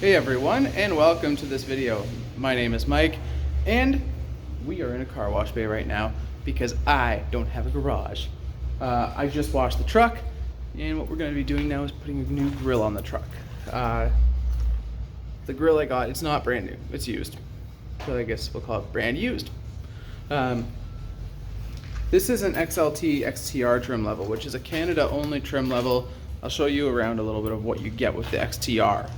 Hey everyone, and welcome to this video. My name is Mike, and we are in a car wash bay right now because I don't have a garage. I just washed the truck, and what we're going to be doing now is putting a new grill on the truck. The grill I got, it's not brand new, it's used. So I guess we'll call it brand used. This is an XLT XTR trim level, which is a Canada only trim level. I'll show you around a little bit of what you get with the XTR.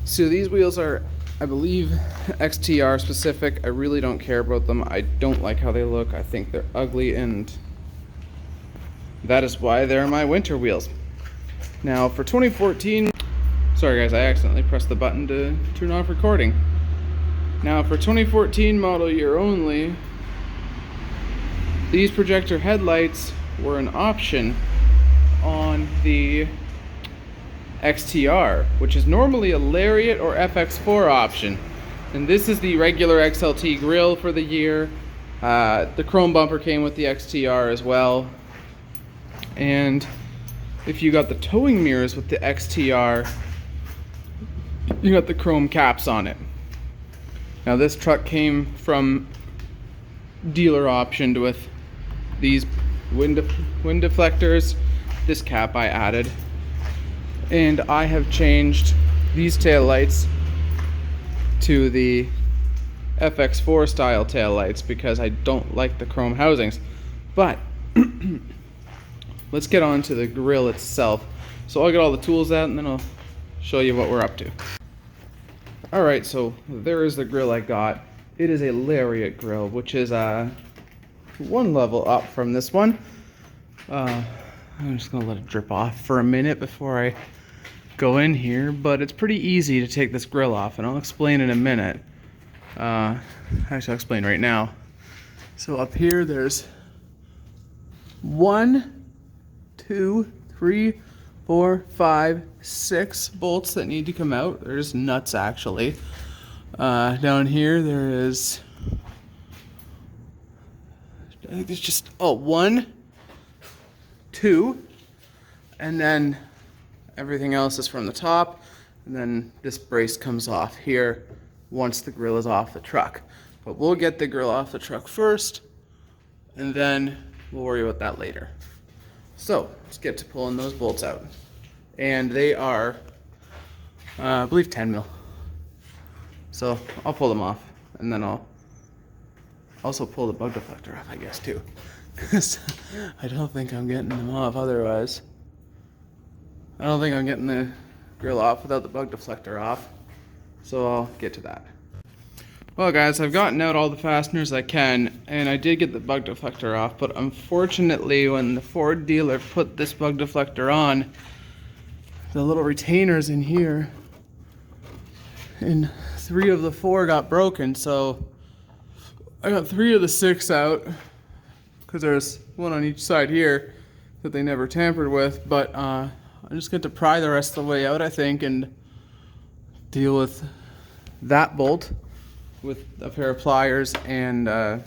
So these wheels are, I believe, XTR specific. I really don't care about them. I don't like how they look. I think they're ugly, and that is why they're my winter wheels. Now for 2014, sorry guys, I accidentally pressed the button to turn off recording. Now for 2014 model year only, these projector headlights were an option on the XTR, which is normally a Lariat or FX4 option. And this is the regular XLT grille for the year. The chrome bumper came with the XTR as well. And if you got the towing mirrors with the XTR, you got the chrome caps on it. Now this truck came from dealer optioned with these wind deflectors. This cap I added. And I have changed these tail lights to the FX4 style tail lights because I don't like the chrome housings. But let's get on to the grill itself. So I'll get all the tools out and then I'll show you what we're up to. Alright, so there is the grill I got. It is a Lariat grill, which is one level up from this one. I'm just gonna let it drip off for a minute before I go in here, but it's pretty easy to take this grill off, and I'll explain in a minute. Actually, I'll explain right now. So up here, there's 1, 2, 3, 4, 5, 6 bolts that need to come out. There's nuts actually. Down here, there is, I think there's just 1, 2, and then everything else is from the top, and then this brace comes off here once the grill is off the truck. But we'll get the grill off the truck first, and then we'll worry about that later. So let's get to pulling those bolts out. And they are, I believe 10 mil. So I'll pull them off, and then I'll also pull the bug deflector off, I guess, too. Because I don't think I'm getting them off otherwise. I don't think I'm getting the grill off without the bug deflector off. So I'll get to that. Well guys, I've gotten out all the fasteners I can, and I did get the bug deflector off, but unfortunately when the Ford dealer put this bug deflector on, the little retainers in here, and 3 of the 4 got broken, so I got 3 of the 6 out, because there's one on each side here that they never tampered with, but I'm just going to pry the rest of the way out, I think, and deal with that bolt with a pair of pliers and a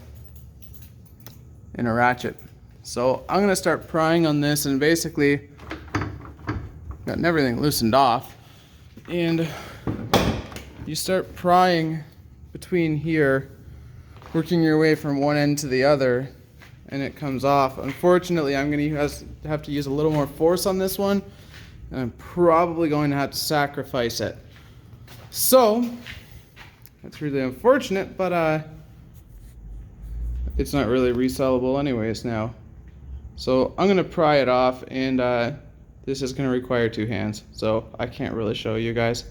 ratchet. So I'm going to start prying on this, and basically gotten everything loosened off, and you start prying between here, working your way from one end to the other, and it comes off. Unfortunately, I'm going to have to use a little more force on this one, and I'm probably going to have to sacrifice it. So that's really unfortunate, but it's not really resellable anyways now. So I'm going to pry it off, and this is going to require 2 hands, so I can't really show you guys.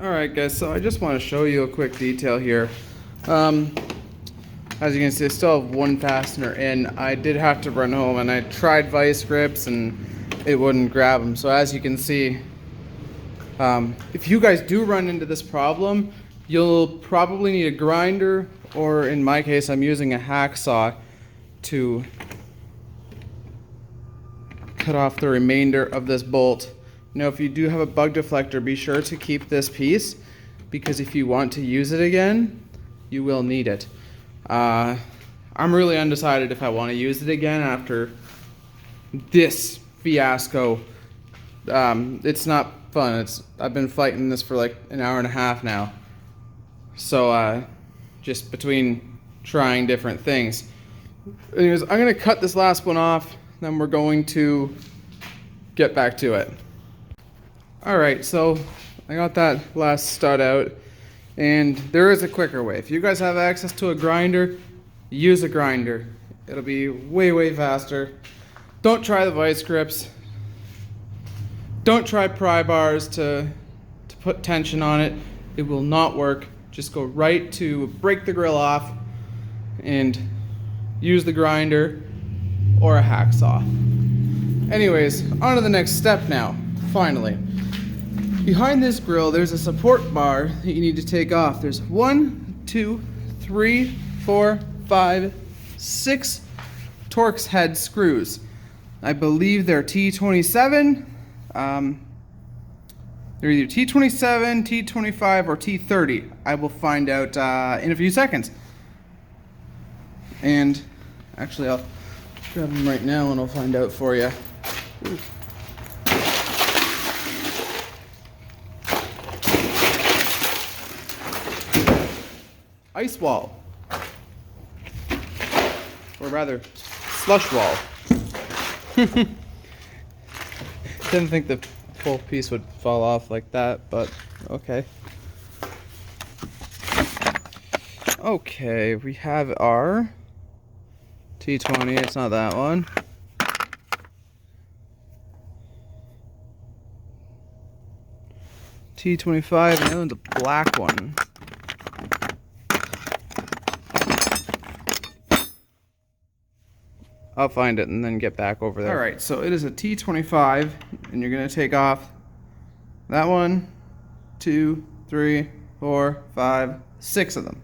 Alright guys, so I just want to show you a quick detail here. As you can see, I still have 1 fastener in. I did have to run home, and I tried vice grips and it wouldn't grab them. So as you can see, if you guys do run into this problem, you'll probably need a grinder, or in my case I'm using a hacksaw to cut off the remainder of this bolt. Now if you do have a bug deflector, be sure to keep this piece, because if you want to use it again, you will need it. I'm really undecided if I want to use it again after this fiasco. It's not fun. I've been fighting this for like an hour and a half now. So just between trying different things. Anyways, I'm gonna cut this last one off, then we're going to get back to it. All right, so I got that last stud out, and there is a quicker way. If you guys have access to a grinder, use a grinder. It'll be way, way faster. Don't try the vice grips. Don't try pry bars to put tension on it. It will not work. Just go right to break the grill off and use the grinder or a hacksaw. Anyways, on to the next step now, finally. Behind this grill, there's a support bar that you need to take off. There's 1, 2, 3, 4, 5, 6 Torx head screws. I believe they're T27. They're either T27, T25, or T30. I will find out in a few seconds. And actually, I'll grab them right now and I'll find out for you. Ooh. Ice wall. Or rather, slush wall. Didn't think the whole piece would fall off like that, but okay. Okay, we have our T20, it's not that one. T25, and the other one's a black one. I'll find it and then get back over there. Alright, so it is a T25, and you're going to take off that 1, 2, 3, 4, 5, 6 of them.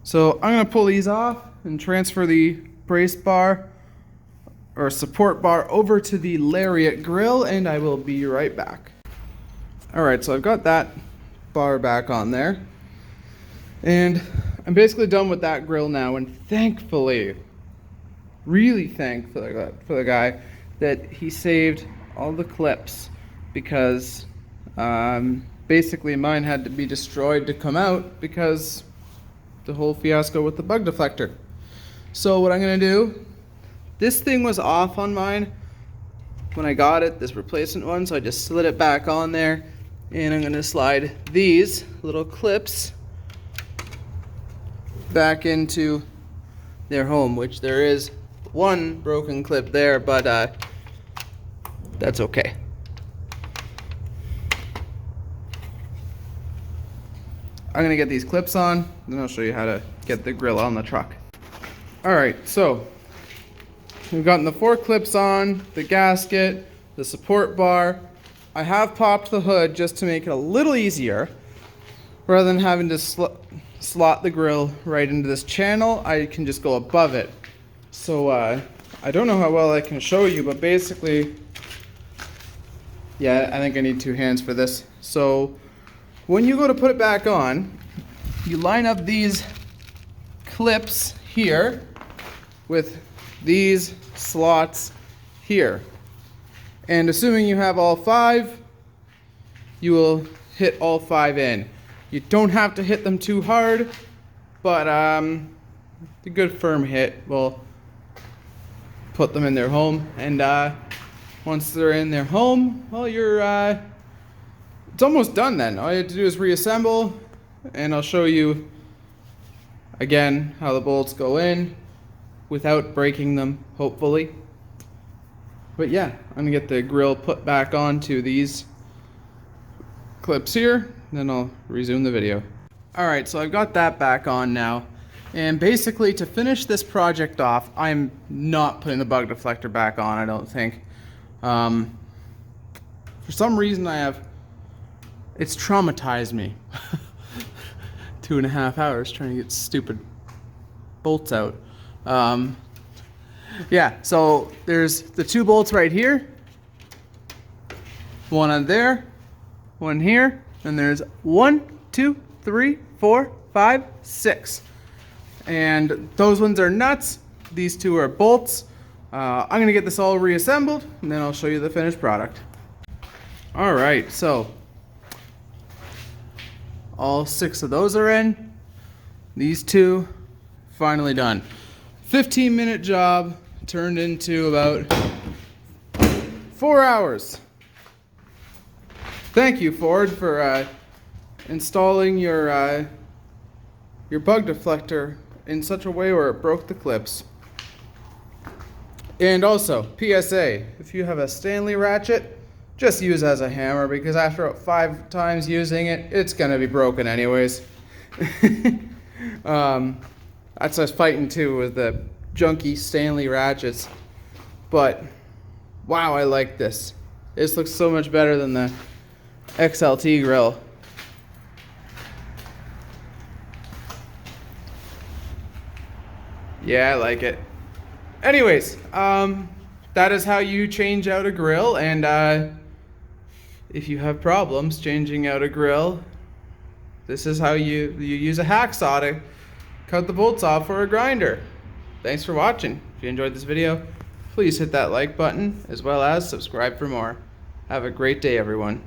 So I'm going to pull these off and transfer the brace bar or support bar over to the Lariat grill, and I will be right back. Alright, so I've got that bar back on there, and I'm basically done with that grill now, and thankfully, really thankful for the guy that he saved all the clips, because basically mine had to be destroyed to come out because the whole fiasco with the bug deflector. So what I'm gonna do, this thing was off on mine when I got it, this replacement one, so I just slid it back on there, and I'm gonna slide these little clips back into their home, which there is one broken clip there, but that's okay. I'm gonna get these clips on, then I'll show you how to get the grill on the truck. Alright, so we've gotten the 4 clips on, the gasket, the support bar. I have popped the hood just to make it a little easier. Rather than having to slot the grill right into this channel, I can just go above it. So I don't know how well I can show you, but basically, yeah, I think I need 2 hands for this. So when you go to put it back on, you line up these clips here with these slots here. And assuming you have all 5, you will hit all 5 in. You don't have to hit them too hard, but a good firm hit will put them in their home, and once they're in their home, well, you're it's almost done then. All you have to do is reassemble, and I'll show you again how the bolts go in without breaking them, hopefully. But yeah, I'm gonna get the grill put back onto these clips here, then I'll resume the video. Alright, so I've got that back on now. And basically, to finish this project off, I'm not putting the bug deflector back on, I don't think. For some reason it's traumatized me. 2.5 hours trying to get stupid bolts out. Yeah, so there's the 2 bolts right here. One on there, one here, and there's 1, 2, 3, 4, 5, 6. And those ones are nuts. These 2 are bolts. I'm gonna get this all reassembled, and then I'll show you the finished product. All right, so all 6 of those are in. These 2 finally done. 15-minute job turned into about 4 hours. Thank you, Ford, for installing your bug deflector in such a way where it broke the clips. And also, PSA, if you have a Stanley ratchet, just use as a hammer, because after 5 times using it, it's gonna be broken anyways. That's us fighting too with the junky Stanley ratchets. But wow, I like this. This looks so much better than the XLT grill. Yeah, I like it. Anyways, that is how you change out a grill, and if you have problems changing out a grill, this is how you use a hacksaw to cut the bolts off for a grinder. Thanks for watching. If you enjoyed this video, please hit that like button, as well as subscribe for more. Have a great day, everyone.